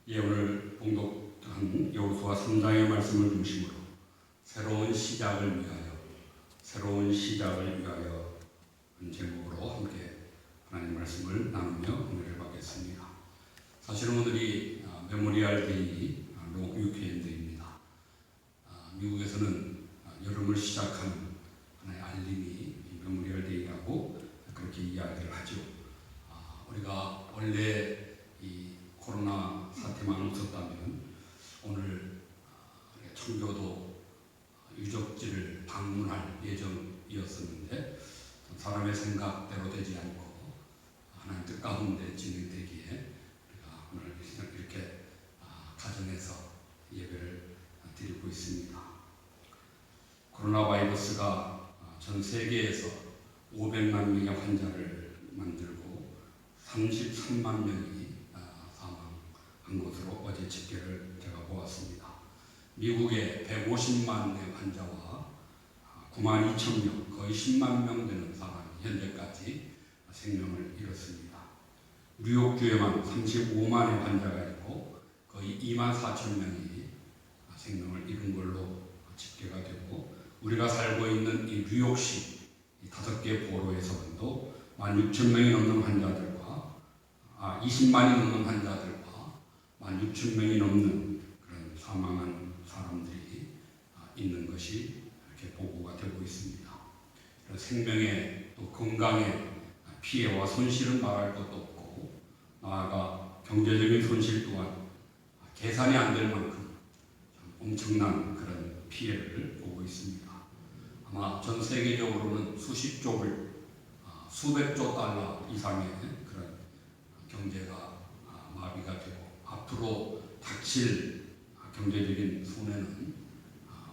예, 오늘 봉독한 여호수아 3장의 말씀을 중심으로 새로운 시작을 위하여 한 제목으로 함께 하나님 말씀을 나누며 은혜를 받겠습니다. 사실은 오늘이 메모리얼 데이 위켄드입니다. 미국에서는 여름을 시작하는 하나의 알림이 메모리얼 데이라고 그렇게 이야기를 하죠. 우리가 원래 이 코로나 사태만 없었다면 오늘 청교도 유적지를 방문할 예정이었었는데 사람의 생각대로 되지 않고 하나님 뜻 가운데 진행되기에 우리가 오늘 이렇게 가정에서 예배를 드리고 있습니다. 코로나 바이러스가 전 세계에서 500만 명의 환자를 만들고 33만 명이 사망한 것으로 어제 집계를 제가 보았습니다. 미국의 150만 명 환자와 9만 2천 명, 거의 10만 명 되는 사람이 현재까지 생명을 잃었습니다. 뉴욕주에만 35만의 환자가 있고 거의 2만 4천 명이 생명을 잃은 걸로 집계가 되고, 우리가 살고 있는 이 뉴욕시 이 5개 보로에서도 16,000명이 넘는 환자들과 20만이 넘는 환자들과 16,000명이 넘는 그런 사망한 사람들이 있는 것이 이렇게 보고가 되고 있습니다. 생명의 또 건강의 피해와 손실은 말할 것도 없고, 나아가 경제적인 손실 또한 계산이 안 될 만큼 엄청난 그런 피해를 보고 있습니다. 아마 전 세계적으로는 수백조 달러 이상의 그런 경제가 마비가 되고, 앞으로 닥칠 경제적인 손해는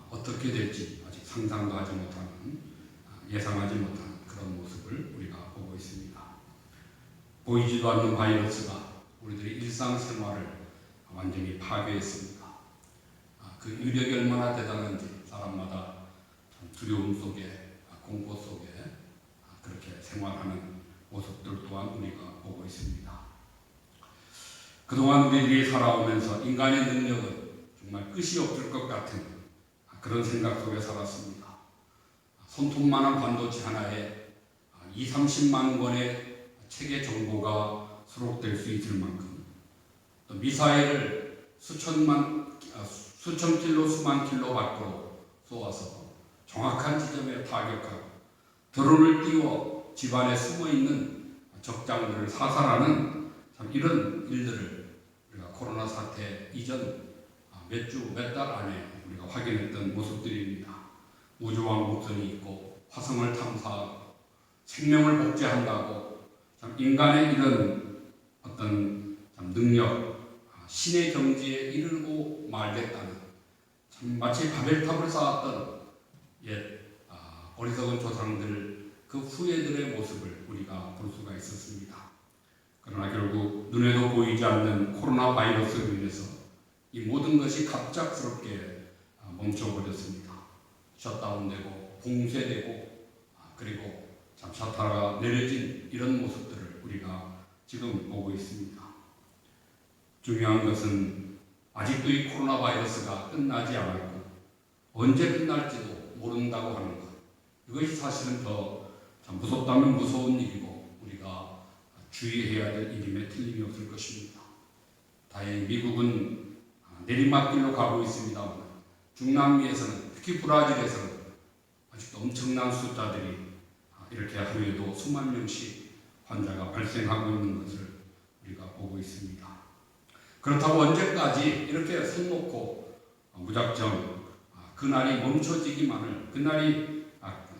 어떻게 될지 아직 상상도 하지 못하는, 예상하지 못하는 그런 모습을 우리가 보고 있습니다. 보이지도 않는 바이러스가 우리들의 일상생활을 완전히 파괴했습니다. 그 위력이 얼마나 대단한지 사람마다 두려움 속에, 공포 속에 그렇게 생활하는 모습들 또한 우리가 보고 있습니다. 그동안 우리들이 살아오면서 인간의 능력은 정말 끝이 없을 것 같은 그런 생각 속에 살았습니다. 손톱만한 반도체 하나에 20-30만 권의 책의 정보가 수록될 수 있을 만큼, 또 미사일을 수천 킬로, 수만 킬로 밖으로 쏘아서 정확한 지점에 타격하고, 드론을 띄워 집안에 숨어있는 적장들을 사살하는 이런 일들을 우리가 코로나 사태 이전 몇 주, 몇 달 안에 우리가 확인했던 모습들입니다. 우주왕복선이 있고 화성을 탐사하고 생명을 복제한다고 인간의 이런 어떤 능력, 신의 경지에 이르고 말겠다는, 마치 바벨탑을 쌓았던 옛 어리석은 조상들 그 후예들의 모습을 우리가 볼 수가 있었습니다. 그러나 결국 눈에도 보이지 않는 코로나 바이러스로 인해서 이 모든 것이 갑작스럽게 멈춰버렸습니다. 셧다운되고 봉쇄되고, 그리고 샤타가 내려진 이런 모습들을 우리가 지금 보고 있습니다. 중요한 것은 아직도 이 코로나 바이러스가 끝나지 않았고 언제 끝날지도 모른다고 하는 것, 이것이 사실은 더 무섭다면 무서운 일이고 우리가 주의해야 될 일임에 틀림이 없을 것입니다. 다행히 미국은 내리막길로 가고 있습니다만, 중남미에서는, 특히 브라질에서는 아직도 엄청난 숫자들이 이렇게 하루에도 수만 명씩 환자가 발생하고 있는 것을 우리가 보고 있습니다. 그렇다고 언제까지 이렇게 손 놓고 무작정 그날이 멈춰지기만을, 그날이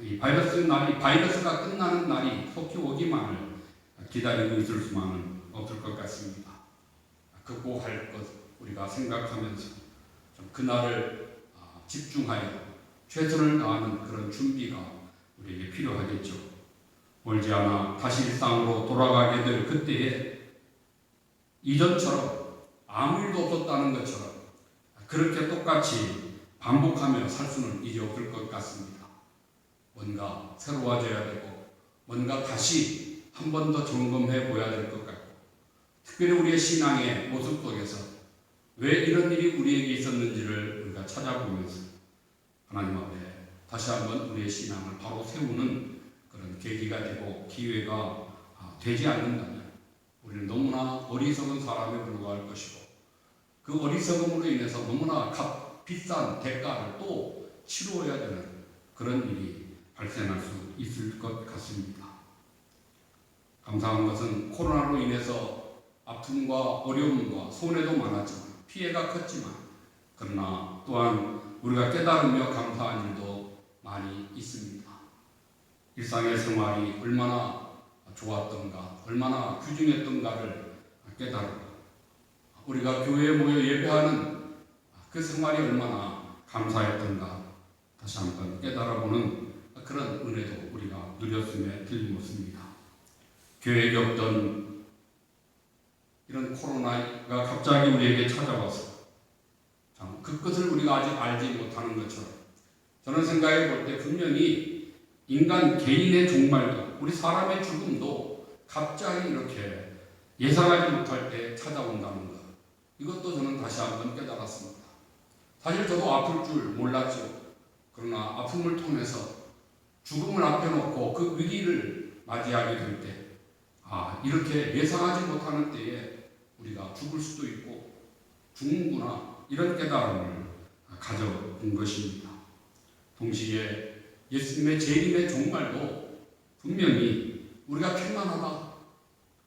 이 바이러스가 끝나는 날이 속히 오기만을 기다리고 있을 수만은 없을 것 같습니다. 극복할 것 우리가 생각하면서 좀 그날을 집중하여 최선을 다하는 그런 준비가 우리에게 필요하겠죠. 멀지 않아 다시 일상으로 돌아가게 될 그때에 이전처럼 아무 일도 없었다는 것처럼 그렇게 똑같이 반복하며 살 수는 이제 없을 것 같습니다. 뭔가 새로워져야 되고, 뭔가 다시 한 번 더 점검해 보아야 될 것 같고, 특별히 우리의 신앙의 모습 속에서 왜 이런 일이 우리에게 있었는지를 우리가 찾아보면서 하나님 앞에 다시 한번 우리의 신앙을 바로 세우는 그런 계기가 되고 기회가 되지 않는다면 우리는 너무나 어리석은 사람에 불과할 것이고, 그 어리석음으로 인해서 너무나 비싼 대가를 또 치루어야 되는 그런 일이 발생할 수 있을 것 같습니다. 감사한 것은 코로나로 인해서 아픔과 어려움과 손해도 많았지만, 피해가 컸지만, 그러나 또한 우리가 깨달으며 감사한 일도 많이 있습니다. 일상의 생활이 얼마나 좋았던가, 얼마나 귀중했던가를 깨달고, 우리가 교회에 모여 예배하는 그 생활이 얼마나 감사했던가 다시 한번 깨달아보는 그런 은혜도 우리가 누렸음에 틀림없습니다. 교회에 겪던 이런 코로나가 갑자기 우리에게 찾아와서 그 끝을 우리가 아직 알지 못하는 것처럼, 저는 생각해 볼 때 분명히 인간 개인의 종말도, 우리 사람의 죽음도 갑자기 이렇게 예상하지 못할 때 찾아온다는 것, 이것도 저는 다시 한번 깨달았습니다. 사실 저도 아플 줄 몰랐죠. 그러나 아픔을 통해서 죽음을 앞에 놓고 그 위기를 맞이하게 될 때, 이렇게 예상하지 못하는 때에 우리가 죽을 수도 있고 죽는구나, 이런 깨달음을 가져본 것입니다. 동시에 예수님의 재림의 종말도 분명히 우리가 평안하다,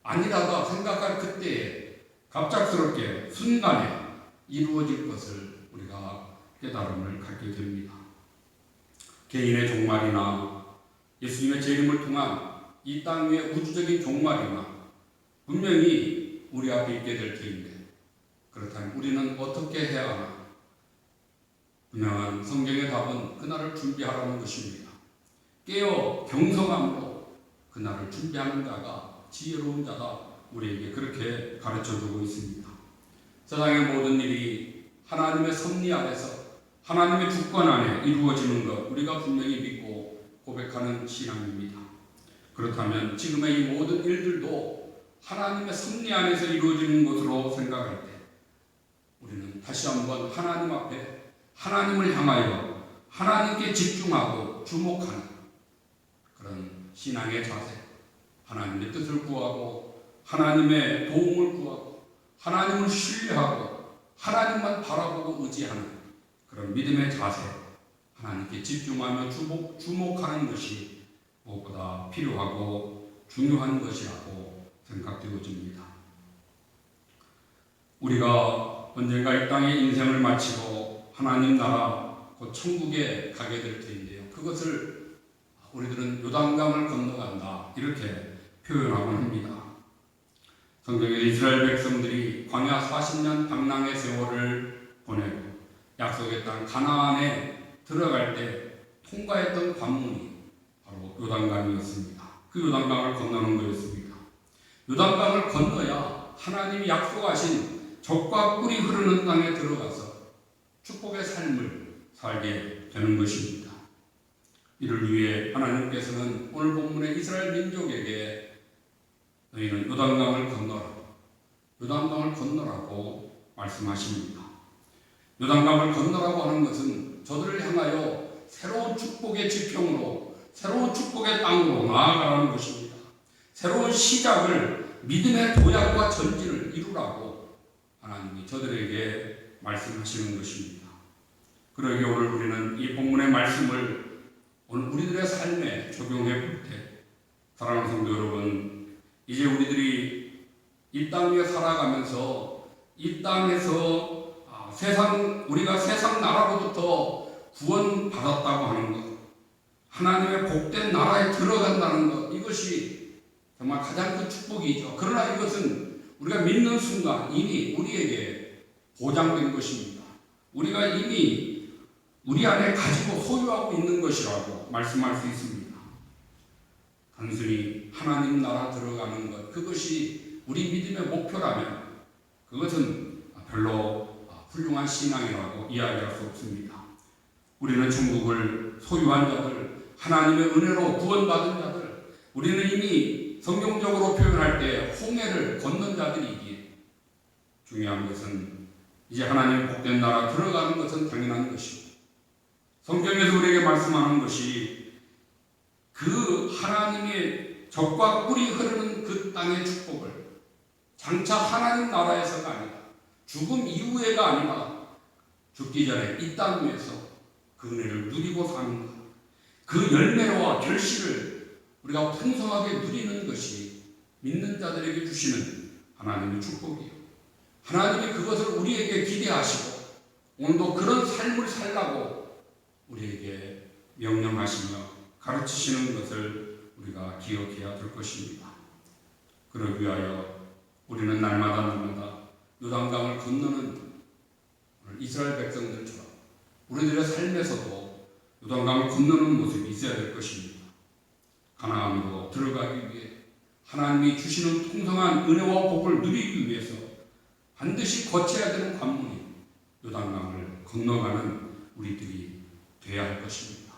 아니라다 생각할 그때에 갑작스럽게 순간에 이루어질 것을 우리가 깨달음을 갖게 됩니다. 개인의 종말이나 예수님의 재림을 통한 이 땅 위의 우주적인 종말이나 분명히 우리 앞에 있게 될 터인데, 그렇다면 우리는 어떻게 해야 하나? 분명한 성경의 답은 그날을 준비하라는 것입니다. 깨어 경성함으로 그날을 준비하는 자가 지혜로운 자다, 우리에게 그렇게 가르쳐주고 있습니다. 세상의 모든 일이 하나님의 섭리 아래서, 하나님의 주권 안에 이루어지는 것, 우리가 분명히 믿고 고백하는 신앙입니다. 그렇다면 지금의 이 모든 일들도 하나님의 섭리 안에서 이루어지는 것으로 생각할 때 우리는 다시 한번 하나님 앞에 하나님을 향하여 하나님께 집중하고 주목하는 그런 신앙의 자세, 하나님의 뜻을 구하고 하나님의 도움을 구하고 하나님을 신뢰하고 하나님만 바라보고 의지하는 그런 믿음의 자세, 하나님께 집중하며 주목하는 것이 무엇보다 필요하고 중요한 것이라고 생각되어집니다. 우리가 언젠가 이 땅의 인생을 마치고 하나님 나라 곧 천국에 가게 될 터인데요, 그것을 우리들은 요단강을 건너간다, 이렇게 표현하곤 합니다. 성경에 이스라엘 백성들이 광야 40년 방랑의 세월을 보내고 약속의 땅 가나안에 들어갈 때 통과했던 관문이 바로 요단강이었습니다. 그 요단강을 건너는 거였습니다. 요단강을 건너야 하나님이 약속하신 젖과 꿀이 흐르는 땅에 들어가서 축복의 삶을 살게 되는 것입니다. 이를 위해 하나님께서는 오늘 본문의 이스라엘 민족에게 너희는 요단강을 건너라, 요단강을 건너라고 말씀하십니다. 요단강을 건너라고 하는 것은 저들을 향하여 새로운 축복의 지평으로, 새로운 축복의 땅으로 나아가라는 것입니다. 새로운 시작을, 믿음의 도약과 전진을 이루라고 하나님이 저들에게 말씀하시는 것입니다. 그러기에 오늘 우리는 이 본문의 말씀을 오늘 우리들의 삶에 적용해 볼 때, 사랑하는 성도 여러분, 이제 우리들이 이 땅 위에 살아가면서 이 땅에서 우리가 세상 나라로부터 구원받았다고 하는 것, 하나님의 복된 나라에 들어간다는 것, 이것이 정말 가장 큰 축복이죠. 그러나 이것은 우리가 믿는 순간 이미 우리에게 보장된 것입니다. 우리가 이미 우리 안에 가지고 소유하고 있는 것이라고 말씀할 수 있습니다. 단순히 하나님 나라 들어가는 것, 그것이 우리 믿음의 목표라면 그것은 별로 훌륭한 신앙이라고 이야기할 수 없습니다. 우리는 천국을 소유한 자들, 하나님의 은혜로 구원받은 자들, 우리는 이미 성경적으로 표현할 때 홍해를 건넌 자들이기에, 중요한 것은 이제 하나님의 복된 나라 들어가는 것은 당연한 것이고, 성경에서 우리에게 말씀하는 것이 그 하나님의 적과 꿀이 흐르는 그 땅의 축복을 장차 하나님 나라에서가 아니라 죽음 이후에가 아니라 죽기 전에 이 땅 위에서 그 은혜를 누리고 사는 것, 그 열매와 결실을 우리가 풍성하게 누리는 것이 믿는 자들에게 주시는 하나님의 축복이에요. 하나님이 그것을 우리에게 기대하시고 오늘도 그런 삶을 살라고 우리에게 명령하시며 가르치시는 것을 우리가 기억해야 될 것입니다. 그러기 위하여 우리는 날마다 요단강을 건너는 이스라엘 백성들처럼 우리들의 삶에서도 요단강을 건너는 모습이 있어야 될 것입니다. 가나안으로 들어가기 위해 하나님이 주시는 풍성한 은혜와 복을 누리기 위해서 반드시 거쳐야 되는 관문이 요단강을 건너가는 우리들이 되어야 할 것입니다.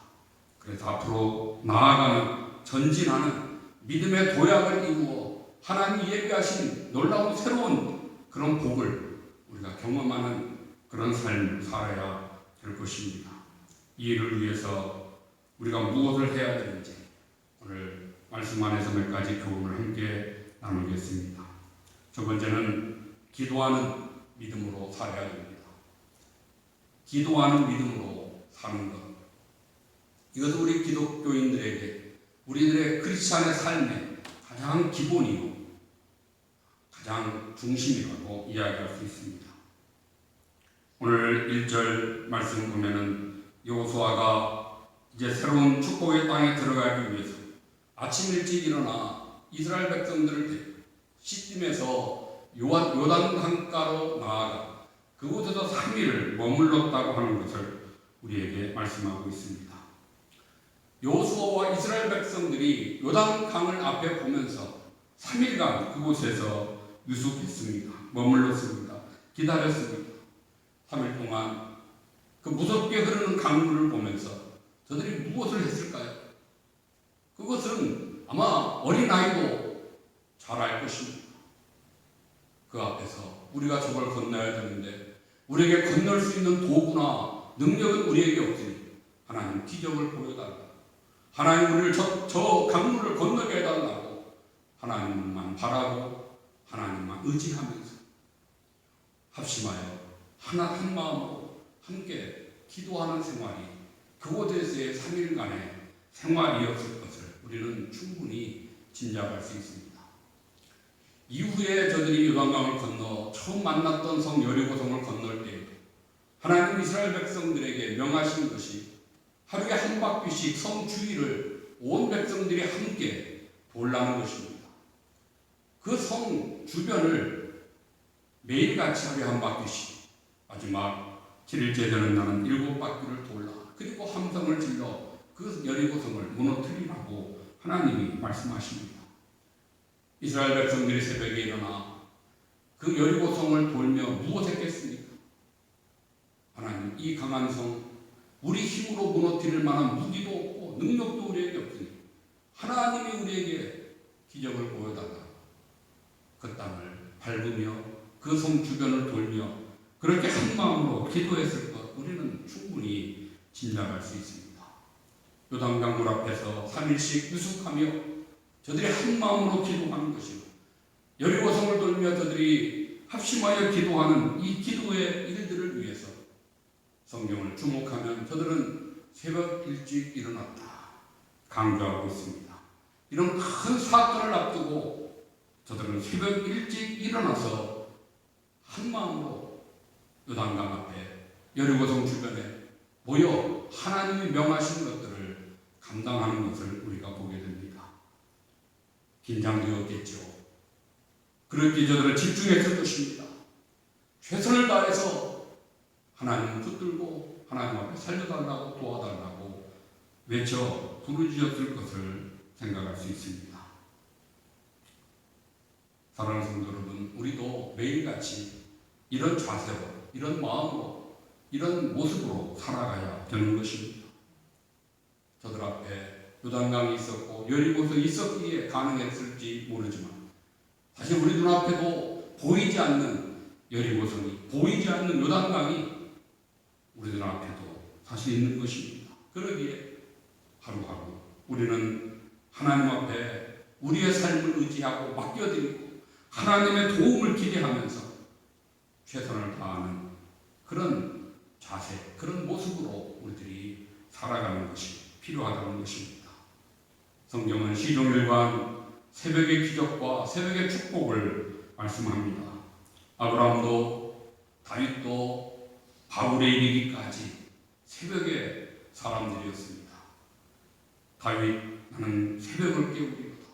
그래서 앞으로 나아가는 전진하는 믿음의 도약을 이루어 하나님이 예비하신 놀라운 새로운 그런 복을 우리가 경험하는 그런 삶을 살아야 될 것입니다. 이 일을 위해서 우리가 무엇을 해야 되는지 오늘 말씀 안에서 몇 가지 교훈을 함께 나누겠습니다. 첫 번째는 기도하는 믿음으로 살아야 됩니다. 기도하는 믿음으로 사는 것. 이것은 우리 기독교인들에게 우리들의 크리스찬의 삶의 가장 기본이요, 가장 중심이라고 이야기할 수 있습니다. 오늘 1절 말씀 보면은 여호수아가 이제 새로운 축복의 땅에 들어가기 위해서 아침 일찍 일어나 이스라엘 백성들을 시딤에서 요단 강가로 나아가 그곳에서 3일을 머물렀다고 하는 것을 우리에게 말씀하고 있습니다. 여호수아와 이스라엘 백성들이 요단 강을 앞에 보면서 3일간 그곳에서 유숙했습니다. 머물렀습니다. 기다렸습니다. 3일 동안 그 무섭게 흐르는 강물을 보면서 저들이 무엇을 했을까요? 그것은 아마 어린아이도 잘 알 것입니다. 그 앞에서 우리가 저걸 건너야 되는데 우리에게 건널 수 있는 도구나 능력은 우리에게 없으니 하나님 기적을 보여달라. 하나님 우리를 저 강물을 건너게 해달라고 하나님만 바라고 하나님만 의지하면서 합심하여 한 마음으로 함께 기도하는 생활이 그곳에서의 3일간의 생활이었을 것을 우리는 충분히 짐작할 수 있습니다. 이후에 저들이 요단강을 건너 처음 만났던 성 여리고성을 건널 때 하나님 이스라엘 백성들에게 명하신 것이 하루에 한 바퀴씩 성 주위를 온 백성들이 함께 돌라는 것입니다. 그 성 주변을 매일같이 하루에 한 바퀴씩, 마지막 7일째 되는 날은 7바퀴를 돌라. 그리고 함성을 질러 그 여리고성을 무너뜨리라고 하나님이 말씀하십니다. 이스라엘 백성들이 새벽에 일어나 그 여리고성을 돌며 무엇했겠습니까? 하나님, 이 강한 성, 우리 힘으로 무너뜨릴 만한 무기도 없고 능력도 우리에게 없으니 하나님이 우리에게 기적을 보여달라. 그 땅을 밟으며 그 성 주변을 돌며 그렇게 한 마음으로 기도했을 것 우리는 충분히 짐작할 수 있습니다. 요단강물 앞에서 3일씩 유숙하며 저들이 한 마음으로 기도하는 것이고 여리고성을 돌며 저들이 합심하여 기도하는 이 기도의 일들을 위해서 성경을 주목하면 저들은 새벽 일찍 일어났다 강조하고 있습니다. 이런 큰 사건을 앞두고 저들은 새벽 일찍 일어나서 한 마음으로 요단강 앞에 여리고성 주변에 모여 하나님이 명하신 것들을 감당하는 것을 우리가 보게 됩니다. 긴장되었겠죠. 그렇게 저들은 집중했을 것입니다. 최선을 다해서 하나님을 붙들고 하나님 앞에 살려달라고 도와달라고 외쳐 부르짖었을 것을 생각할 수 있습니다. 사랑하는 성도 여러분, 우리도 매일같이 이런 자세로, 이런 마음으로, 이런 모습으로 살아가야 되는 것입니다. 저들 앞에 요단강이 있었고 여리고성이 있었기에 가능했을지 모르지만 사실 우리 눈앞에도 보이지 않는 여리고성이 보이지 않는 요단강이 우리들 앞에도 사실 있는 것입니다. 그러기에 하루하루 우리는 하나님 앞에 우리의 삶을 의지하고 맡겨드리고 하나님의 도움을 기대하면서 최선을 다하는 그런 자세, 그런 모습으로 우리들이 살아가는 것이 필요하다는 것입니다. 성경은 시종일관 새벽의 기적과 새벽의 축복을 말씀합니다. 아브라함도 다윗도 바울에 이르기까지 새벽의 사람들이었습니다. 다윗, 나는 새벽을 깨우리로다.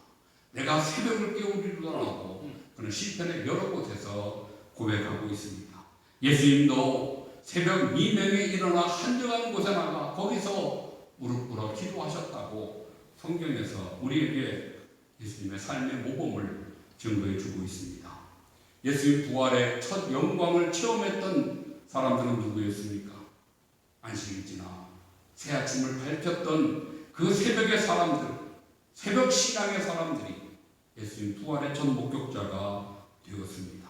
내가 새벽을 깨우리로다라고 그는 시편의 여러 곳에서 고백하고 있습니다. 예수님도 새벽 미명에 일어나 한적한 곳에 나가 거기서 무릎 꿇어 기도하셨다고 성경에서 우리에게 예수님의 삶의 모범을 증거해 주고 있습니다. 예수님 부활의 첫 영광을 체험했던 사람들은 누구였습니까? 안식일 지나 새 아침을 밝혔던 그 새벽의 사람들, 새벽 신앙의 사람들이 예수님 부활의 첫 목격자가 되었습니다.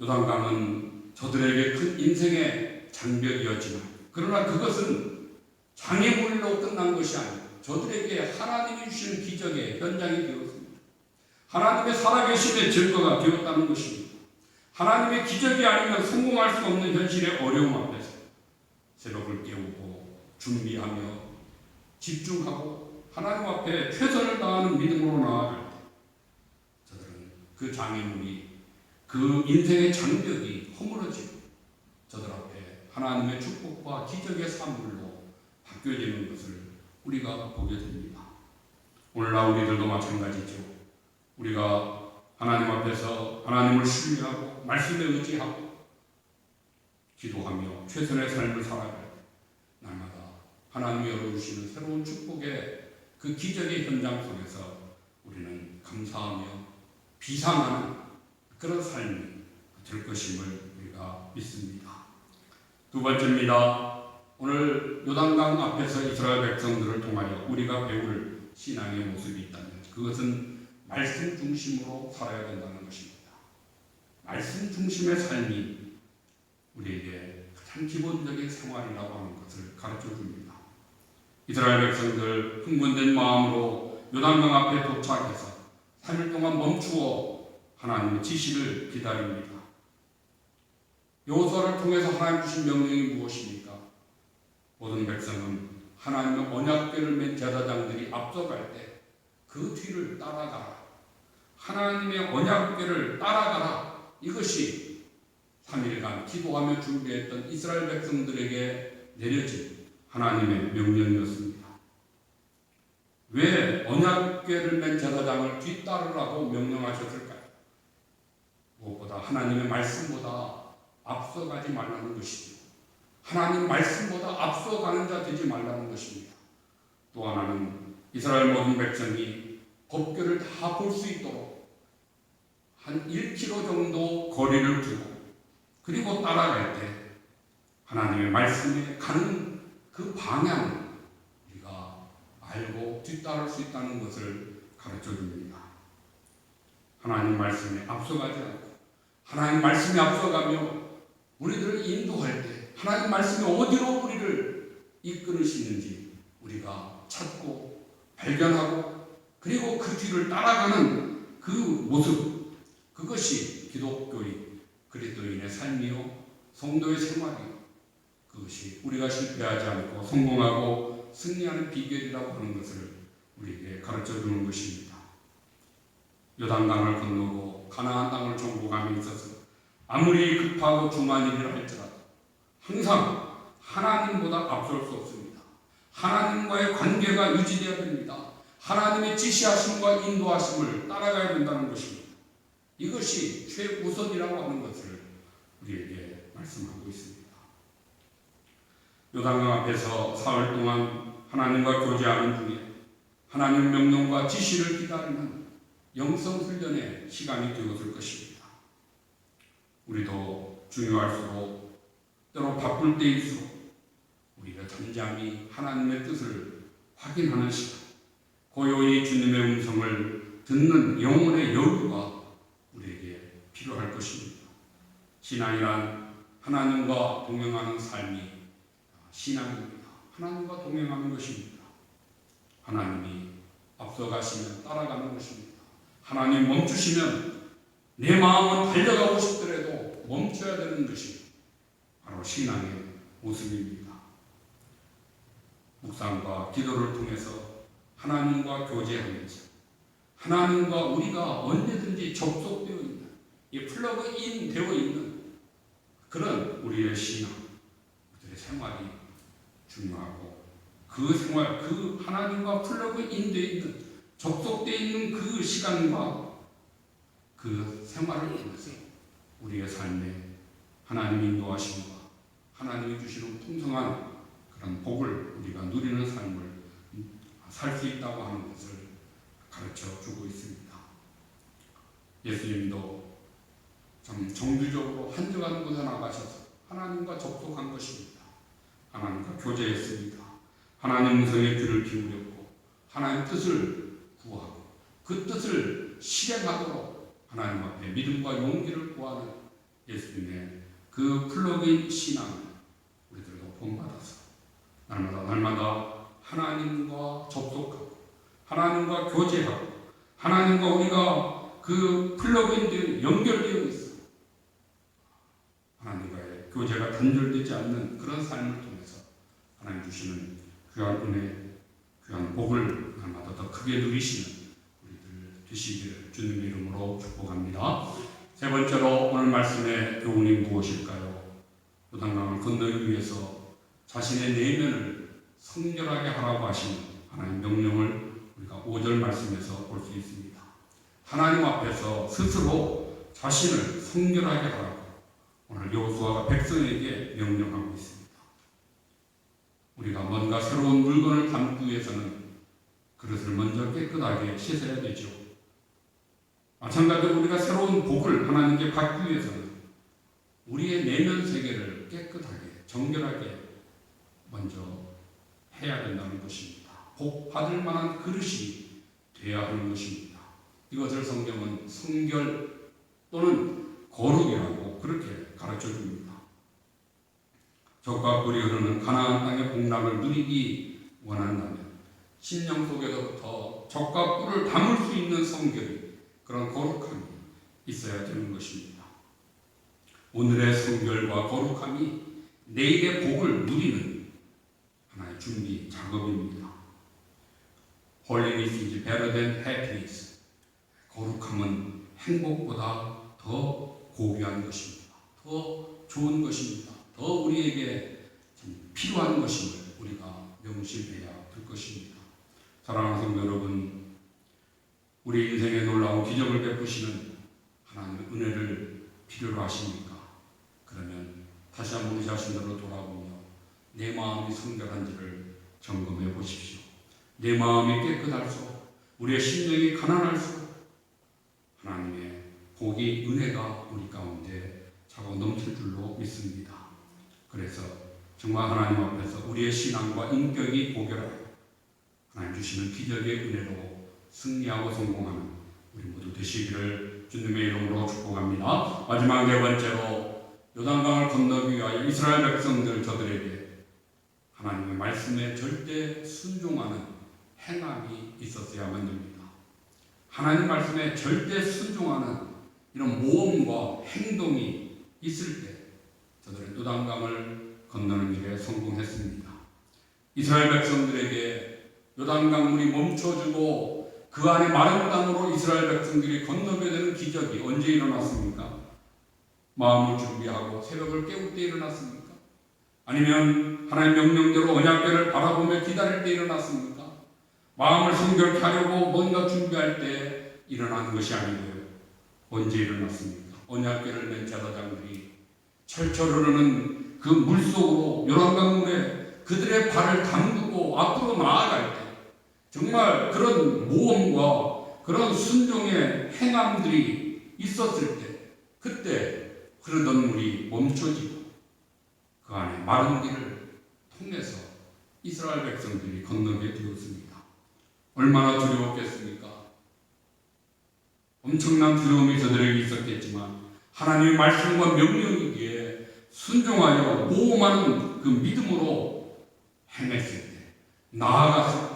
요단강은 저들에게 큰 인생의 장벽이었지만 그러나 그것은 장애물로 끝난 것이 아니고 저들에게 하나님이 주시는 기적의 현장이 되었습니다. 하나님의 살아계심의 증거가 되었다는 것입니다. 하나님의 기적이 아니면 성공할 수 없는 현실의 어려움 앞에서 새벽을 깨우고 준비하며 집중하고 하나님 앞에 최선을 다하는 믿음으로 나아갈 때 저들은 그 장애물이 그 인생의 장벽이 허물어지고 저들 앞에 하나님의 축복과 기적의 산물로 바뀌어지는 것을 우리가 보게 됩니다. 오늘날 우리들도 마찬가지죠. 우리가 하나님 앞에서 하나님을 신뢰하고 말씀에 의지하고 기도하며 최선의 삶을 살아갈 때 날마다 하나님이 열어주시는 새로운 축복의 그 기적의 현장 속에서 우리는 감사하며 비상하는 그런 삶이 될 것임을 우리가 믿습니다. 두 번째입니다. 오늘 요단강 앞에서 이스라엘 백성들을 통하여 우리가 배울 신앙의 모습이 있다면 그것은 말씀 중심으로 살아야 된다는 것입니다. 말씀 중심의 삶이 우리에게 가장 기본적인 생활이라고 하는 것을 가르쳐 줍니다. 이스라엘 백성들 흥분된 마음으로 요단강 앞에 도착해서 3일 동안 멈추어 하나님의 지시를 기다립니다. 여호수아를 통해서 하나님 주신 명령이 무엇입니까? 모든 백성은 하나님의 언약궤를 맨 제사장들이 앞서갈 때 그 뒤를 따라가라. 하나님의 언약궤를 따라가라. 이것이 3일간 기도하며 준비했던 이스라엘 백성들에게 내려진 하나님의 명령이었습니다. 왜 언약궤를 맨 제사장을 뒤따르라고 명령하셨을까요? 무엇보다 하나님의 말씀보다 앞서가지 말라는 것이죠. 하나님 말씀보다 앞서가는 자 되지 말라는 것입니다. 또 하나는 이스라엘 모든 백성이 법궤를 다 볼 수 있도록 한 1km 정도 거리를 두고 그리고 따라갈 때 하나님의 말씀에 가는 그 방향을 우리가 알고 뒤따를 수 있다는 것을 가르쳐 줍니다. 하나님 말씀에 앞서가지 않고 하나님 말씀에 앞서가며 우리들을 인도할 때 하나님 말씀이 어디로 우리를 이끌으시는지 우리가 찾고 발견하고 그리고 그 뒤를 따라가는 그 모습, 그것이 기독교인 그리스도인의 삶이요 성도의 생활이요 그것이 우리가 실패하지 않고 성공하고 승리하는 비결이라고 하는 것을 우리에게 가르쳐 주는 것입니다. 요단강을 건너고 가나안 땅을 정복함에 있어서 아무리 급하고 중한 일이라 할지라도 항상 하나님보다 앞설 수 없습니다. 하나님과의 관계가 유지되어야 됩니다. 하나님의 지시하심과 인도하심을 따라가야 된다는 것입니다. 이것이 최우선이라고 하는 것을 우리에게 말씀하고 있습니다. 요단강 앞에서 사흘 동안 하나님과 교제하는 중에 하나님 명령과 지시를 기다리는 영성훈련의 시간이 되었을 것입니다. 우리도 중요할수록 때로 바쁠 때일수록 우리가 잠잠히 하나님의 뜻을 확인하는 시간, 고요히 주님의 음성을 듣는 영혼의 여유가 우리에게 필요할 것입니다. 신앙이란 하나님과 동행하는 삶이 신앙입니다. 하나님과 동행하는 것입니다. 하나님이 앞서가시면 따라가는 것입니다. 하나님 멈추시면 내 마음은 달려가고 싶더라도 멈춰야 되는 것이 바로 신앙의 모습입니다. 묵상과 기도를 통해서 하나님과 교제하면서 하나님과 우리가 언제든지 접속되어 있는, 이 플러그인 되어 있는 그런 우리의 신앙, 우리의 생활이 중요하고, 그 생활, 그 하나님과 플러그인 되어 있는, 접속되어 있는 그 시간과 그 생활을 통해서 우리의 삶에 하나님의 인도하심과 하나님이 주시는 풍성한 그런 복을 우리가 누리는 삶을 살 수 있다고 하는 것을 가르쳐 주고 있습니다. 예수님도 참 정규적으로 한적한 곳에 나가셔서 하나님과 접속한 것입니다. 하나님과 교제했습니다. 하나님 음성에 귀를 기울였고 하나님 뜻을 구하고 그 뜻을 실행하도록 하나님 앞에 믿음과 용기를 구하는 예수님의 그 플러그인 신앙을 우리들도 본받아서 날마다 하나님과 접속하고 하나님과 교제하고 하나님과 우리가 그 플러그인 연결되어 있어 하나님과의 교제가 단절되지 않는 그런 삶을 통해서 하나님 주시는 귀한 은혜, 귀한 복을 날마다 더 크게 누리시는 우리들 되시기를 주님의 이름으로 축복합니다. 세 번째로 오늘 말씀의 교훈이 무엇일까요? 요단강을 건너기 위해서 자신의 내면을 성결하게 하라고 하시는 하나님의 명령을 우리가 5절 말씀에서 볼 수 있습니다. 하나님 앞에서 스스로 자신을 성결하게 하라고 오늘 여호수아가 백성에게 명령하고 있습니다. 우리가 뭔가 새로운 물건을 담기 위해서는 그릇을 먼저 깨끗하게 씻어야 되죠. 마찬가지로 우리가 새로운 복을 하나님께 받기 위해서는 우리의 내면 세계를 깨끗하게 정결하게 먼저 해야 된다는 것입니다. 복 받을 만한 그릇이 되어야 하는 것입니다. 이것을 성경은 성결 또는 거룩이라고 그렇게 가르쳐 줍니다. 적과 꿀이 흐르는 가나안 땅의 복락을 누리기 원한다면 심령 속에서부터 적과 꿀을 담을 수 있는 성결이, 그런 거룩함이 있어야 되는 것입니다. 오늘의 성결과 거룩함이 내일의 복을 누리는 하나의 준비 작업입니다. Holiness is better than happiness. 거룩함은 행복보다 더 고귀한 것입니다. 더 좋은 것입니다. 더 우리에게 필요한 것임을 우리가 명심해야 될 것입니다. 사랑하는 성도 여러분, 우리 인생에 놀라운 기적을 베푸시는 하나님의 은혜를 필요로 하십니까? 그러면 다시 한번 우리 자신으로 돌아보며 내 마음이 성결한지를 점검해 보십시오. 내 마음이 깨끗할수록, 우리의 심령이 가난할수록 하나님의 복이, 은혜가 우리 가운데 차고 넘칠 줄로 믿습니다. 그래서 정말 하나님 앞에서 우리의 신앙과 인격이 고결하여 하나님 주시는 기적의 은혜로 승리하고 성공하는 우리 모두 되시기를 주님의 이름으로 축복합니다. 마지막 네 번째로 요단강을 건너기 위하여 이스라엘 백성들 저들에게 하나님의 말씀에 절대 순종하는 행함이 있었어야만 됩니다. 하나님 말씀에 절대 순종하는 이런 모험과 행동이 있을 때 저들은 요단강을 건너는 일에 성공했습니다. 이스라엘 백성들에게 요단강 물이 멈춰주고 그 안에 마른 땅으로 이스라엘 백성들이 건너게 되는 기적이 언제 일어났습니까? 마음을 준비하고 새벽을 깨울 때 일어났습니까? 아니면 하나님 명령대로 언약궤를 바라보며 기다릴 때 일어났습니까? 마음을 성결케 하려고 뭔가 준비할 때 일어나는 것이 아니고요. 언제 일어났습니까? 언약궤를 맨 제사장들이 철철 흐르는 그 물속으로 요단강 물에 그들의 발을 담그고 앞으로 나아갈 때, 정말 그런 모험과 그런 순종의 행함들이 있었을 때, 그때 흐르던 물이 멈춰지고 그 안에 마른 길을 통해서 이스라엘 백성들이 건너게 되었습니다. 얼마나 두려웠겠습니까? 엄청난 두려움이 저들에게 있었겠지만 하나님의 말씀과 명령이기에 순종하여 모험하는 그 믿음으로 행했을 때, 나아갔을 때,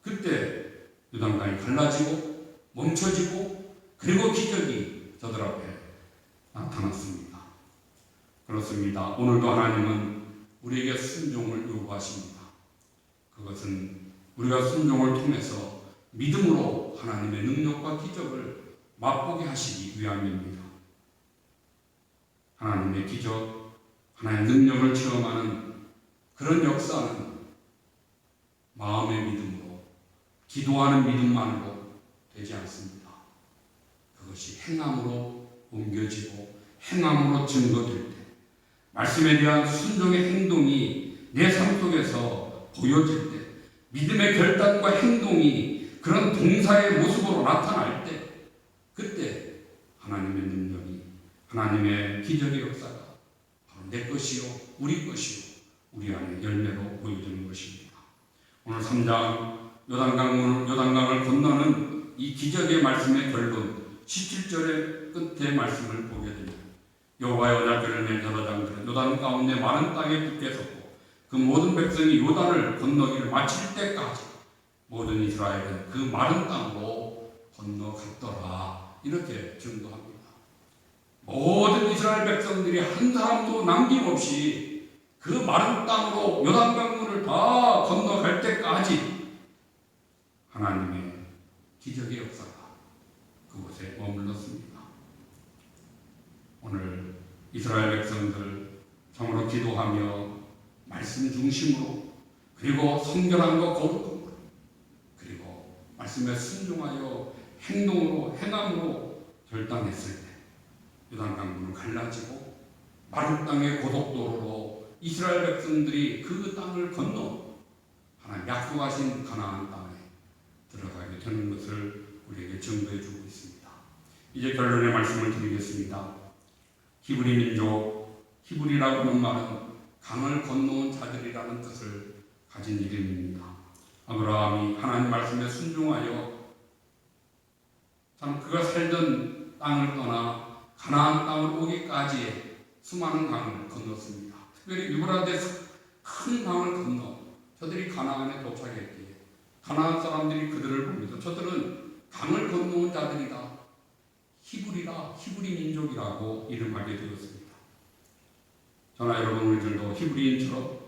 그때 요단강이 갈라지고 멈춰지고 그리고 기적이 저들 앞에 나타났습니다. 그렇습니다. 오늘도 하나님은 우리에게 순종을 요구하십니다. 그것은 우리가 순종을 통해서 믿음으로 하나님의 능력과 기적을 맛보게 하시기 위함입니다. 하나님의 기적, 하나님의 능력을 체험하는 그런 역사는 마음의 믿음으로, 기도하는 믿음만으로 되지 않습니다. 그것이 행함으로 옮겨지고 행함으로 증거될 때, 말씀에 대한 순종의 행동이 내 삶 속에서 보여질 때, 믿음의 결단과 행동이 그런 동사의 모습으로 나타날 때, 그때 하나님의 능력이, 하나님의 기적의 역사가 바로 내 것이요, 우리 것이요, 우리 안에 열매로 보여지는 것입니다. 오늘 3장 요단강을 건너는 이 기적의 말씀의 결론 17절의 끝의 말씀을 보게 됩니다. 여호와의 언약궤를 맨 여러 장들은 요단 가운데 마른 땅에 굳게 섰고 그 모든 백성이 요단을 건너기를 마칠 때까지 모든 이스라엘은 그 마른 땅으로 건너갔더라. 이렇게 증거합니다. 모든 이스라엘 백성들이 한 사람도 남김없이 그 마른 땅으로 요단강물을 다 건너갈 때까지 하나님의 기적의 역사가 그곳에 머물렀습니다. 오늘 이스라엘 백성들 참으로 기도하며 말씀 중심으로, 그리고 성결함과 거룩함으로, 그리고 말씀에 순종하여 행동으로, 행함으로 결단했을 때 요단강물은 갈라지고 마른 땅의 고속도로로 이스라엘 백성들이 그 땅을 건너 하나님 약속하신 가나안 땅에 들어가게 되는 것을 우리에게 증거해 주고 있습니다. 이제 결론의 말씀을 드리겠습니다. 히브리 민족, 히브리라고 하는 말은 강을 건너온 자들이라는 뜻을 가진 이름입니다. 아브라함이 하나님 말씀에 순종하여 참 그가 살던 땅을 떠나 가나안 땅을 오기까지의 수많은 강을 건넜습니다. 특별히 유브라데스 큰 강을 건너 저들이 가나안에 도착했기에 가나안 사람들이 그들을 봅니다. 저들은 강을 건너온 자들이다. 히브리라, 히브리 민족이라고 이름하게 되었습니다. 저나 여러분 우리들도 히브리인처럼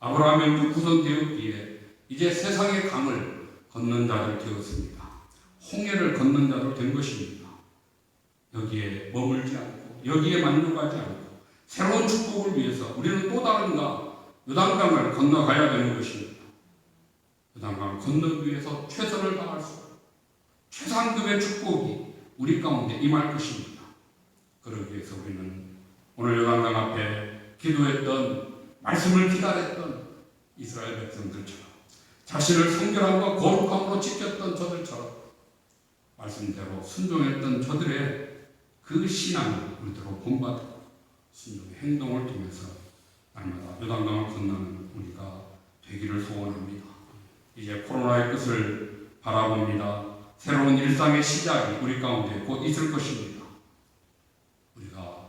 아브라함의 그 후손되었기에 이제 세상의 강을 건넌 자들 되었습니다. 홍해를 건넌 자들 된 것입니다. 여기에 머물지 않고 여기에 만족하지 않고 새로운 축복을 위해서 우리는 또 다른 요단강을 건너가야 되는 것입니다. 요단강을 건너기 위해서 최선을 다할 수 없고 최상급의 축복이 우리 가운데 임할 것입니다. 그러기 위해서 우리는 오늘 요단강 앞에 기도했던, 말씀을 기다렸던 이스라엘 백성들처럼, 자신을 성결함과 거룩함으로 지켰던 저들처럼 말씀대로 순종했던 저들의 그 신앙을 우리들로 본받고 순종의 행동을 통해서 날마다 요단강을 건너는 우리가 되기를 소원합니다. 이제 코로나의 끝을 바라봅니다. 새로운 일상의 시작이 우리 가운데 곧 있을 것입니다. 우리가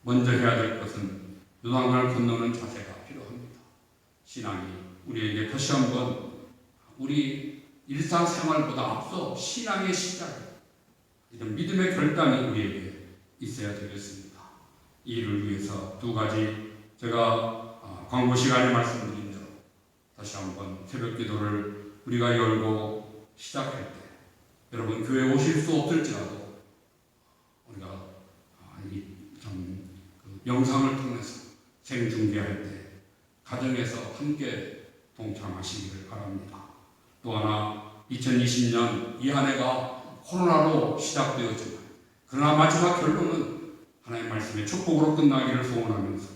먼저 해야 될 것은 요단강을 건너는 자세가 필요합니다. 신앙이 우리에게 다시 한번 우리 일상생활보다 앞서 신앙의 시작, 이런 믿음의 결단이 우리에게 있어야 되겠습니다. 이 일을 위해서 두 가지 제가 광고 시간에 말씀드린 대로 다시 한번 새벽 기도를 우리가 열고 시작할 때 여러분 교회 오실 수 없을지라도 우리가 영상을 통해서 생중계할 때 가정에서 함께 동참하시기를 바랍니다. 또 하나 2020년 이 한 해가 코로나로 시작되었지만 그러나 마지막 결론은 하나님의 말씀의 축복으로 끝나기를 소원하면서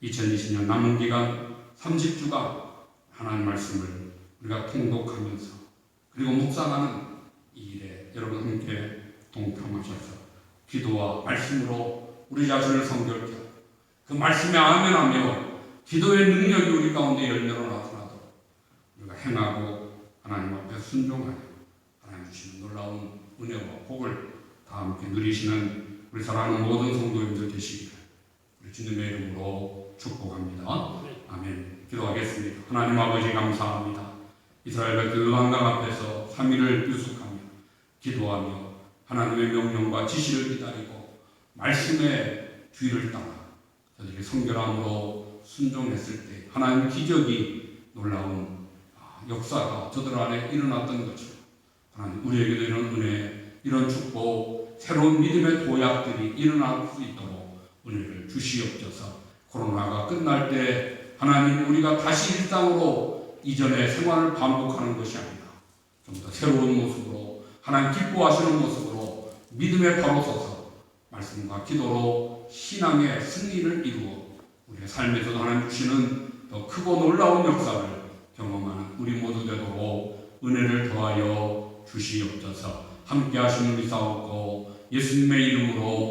2020년 남은 기간 30주간 하나님의 말씀을 우리가 통독하면서 그리고 묵상하는 이 일에 여러분 함께 동참하셔서 기도와 말씀으로 우리 자신을 성결케 하고 그 말씀에 아멘하며 기도의 능력이 우리 가운데 열매로 나타나도록 우리가 행하고 하나님 앞에 순종하여 하나님 주시는 놀라운 은혜와 복을 다 함께 누리시는 우리 사랑하는 모든 성도님들 되시기를 우리 주님의 이름으로 축복합니다. 아멘. 기도하겠습니다. 하나님 아버지 감사합니다. 이스라엘 백성 왕강 앞에서 3일을 유숙하며 기도하며 하나님의 명령과 지시를 기다리고 말씀의 뒤를 따라 저들이 성결함으로 순종했을 때 하나님 기적이 놀라운 역사가 저들 안에 일어났던 것처럼 하나님 우리에게도 이런 은혜, 이런 축복, 새로운 믿음의 도약들이 일어날 수 있도록 은혜를 주시옵소서. 코로나가 끝날 때 하나님 우리가 다시 일상으로 이전의 생활을 반복하는 것이 아니라 좀 더 새로운 모습으로 하나님 기뻐하시는 모습으로 믿음에 바로 서서 말씀과 기도로 신앙의 승리를 이루어 우리의 삶에서도 하나님 주시는 더 크고 놀라운 역사를 경험하는 우리 모두 되도록 은혜를 더하여 주시옵소서. 함께 하시는 미사옵고 예수님의 이름으로